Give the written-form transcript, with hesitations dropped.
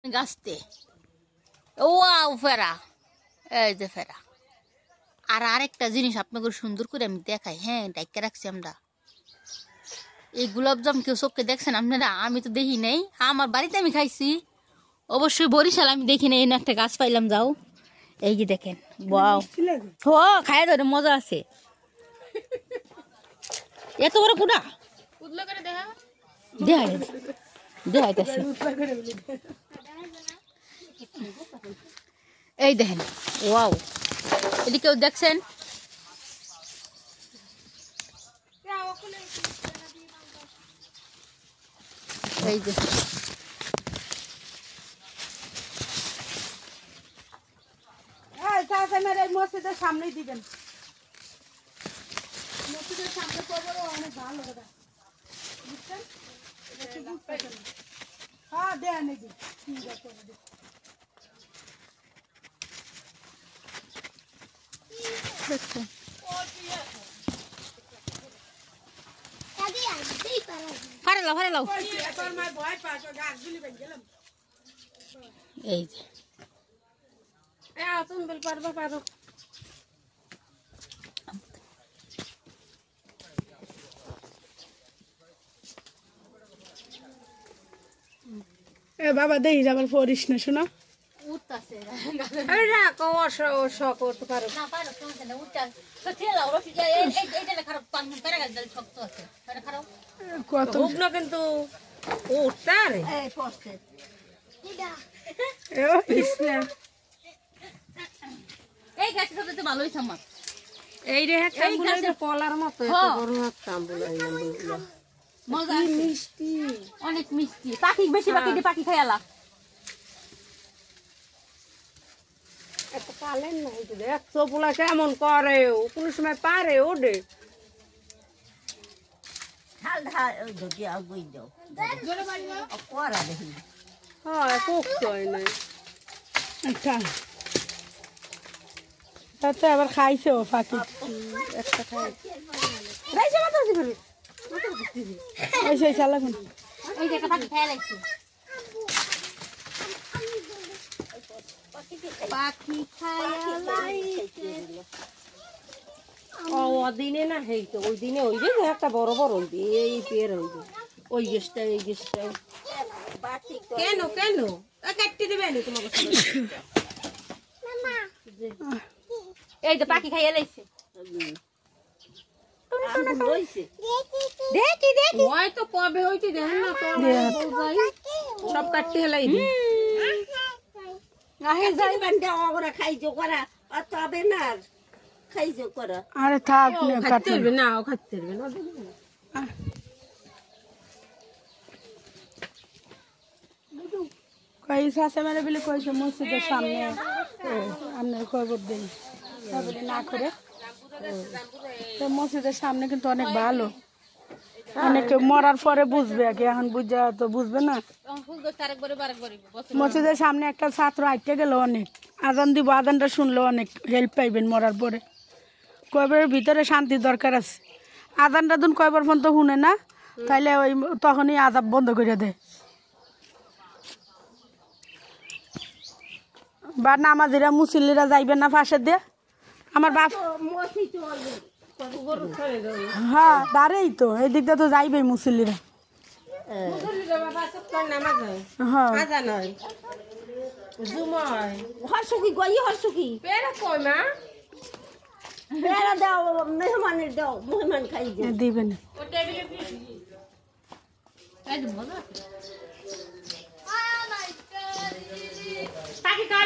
গাছতে wow ফেরা, এই যে ফেরা। আর আরেকটা জিনিস আপনাকে সুন্দর করে আমি দেখাই, হ্যাঁ ডাইকা রাখছি আমরা। এই গোলাপজাম কেউ চোখে দেখছেন আপনারা? আমি তো দেখি নাই, আমার বাড়িতে আমি খাইছি অবশ্যই। বরিশাল আমি দেখি নাই, এনে একটা গাছ পাইলাম। যাও এই যে দেখেন, ওয়াও ও খাই ধরে মজা আছে। এত বড় কুড়া দেখাইতেছে। এই দেখেন ওয়াও, এটি কেউ দেখছেন? এই যে মসজিদের সামনেই দিবেন, মসজিদের সামনে করবো অনেক ভালো কথা বুঝছেন। হ্যাঁ দেয়া নেই, ঠিক আছে। এই যে পারো বাবা দেখি যাবার পড়িস না, শোনা কত কিন্তু এই গাছটা তো ভালোই আমার। এই রে কলার মতো মজা মিষ্টি, অনেক মিষ্টি। পাখি বেশি পাখি দিয়ে পাখি খাইলা পালেন না দেখছো পোলা কেমন করে, কোন সময় পারে ওডে তাতে আবার খাইছে ও পাখি একটা খাই চালাগুন। এই যে একটা পাখি খাইয়া লাগছে, পাখি খাইয়া লাগছে। দিনে না হইতো ওই দিনে হইবে একটা বড় বড় হইবে, এই পের হইবে ওই গেছটা এই গেছটা কেন কেন কাটতে দেবে না তোমার কাছে। এই যে পাখি খাইয়া লাগছে, দেখি দেখি ওই তো কবে হইতে দেখেন না সব কাটতে হেলাই দি যাই বান্ডা ওরা খাইজো করা তবে না খাইজো করা। আরে থাক কাটতে হবে না, ও খাইতে হবে না। কই সাসে মেরে বলে কইছে মসজিদের সামনে আপনার খবর দেই বলে না করে। তো মসজিদের সামনে কিন্তু অনেক ভালো, অনেকে মরার পরে বুঝবে, আগে এখন বুঝা তো বুঝবে না। মসজিদের সামনে একটা ছাত্র আইতে গেল, অনেক আজান দিব, আজানটা শুনলো অনেক হেল্প পাইবেন মরার পরে। কয়বারের ভিতরে শান্তির দরকার আছে, আজানটা দুন কয়বার পর্যন্ত শুনে না, তাইলে ওই তখনই আজাব বন্ধ করে দেয়। বা নামাজিরা মুসল্লিরা যাইবেন না পাশে দিয়ে। আমার বাপ হ্যাঁ দাঁড়েই তো এই দিকটা তো যাইবেই মুসল্লিরা। দিবেন পাখি খাওয়া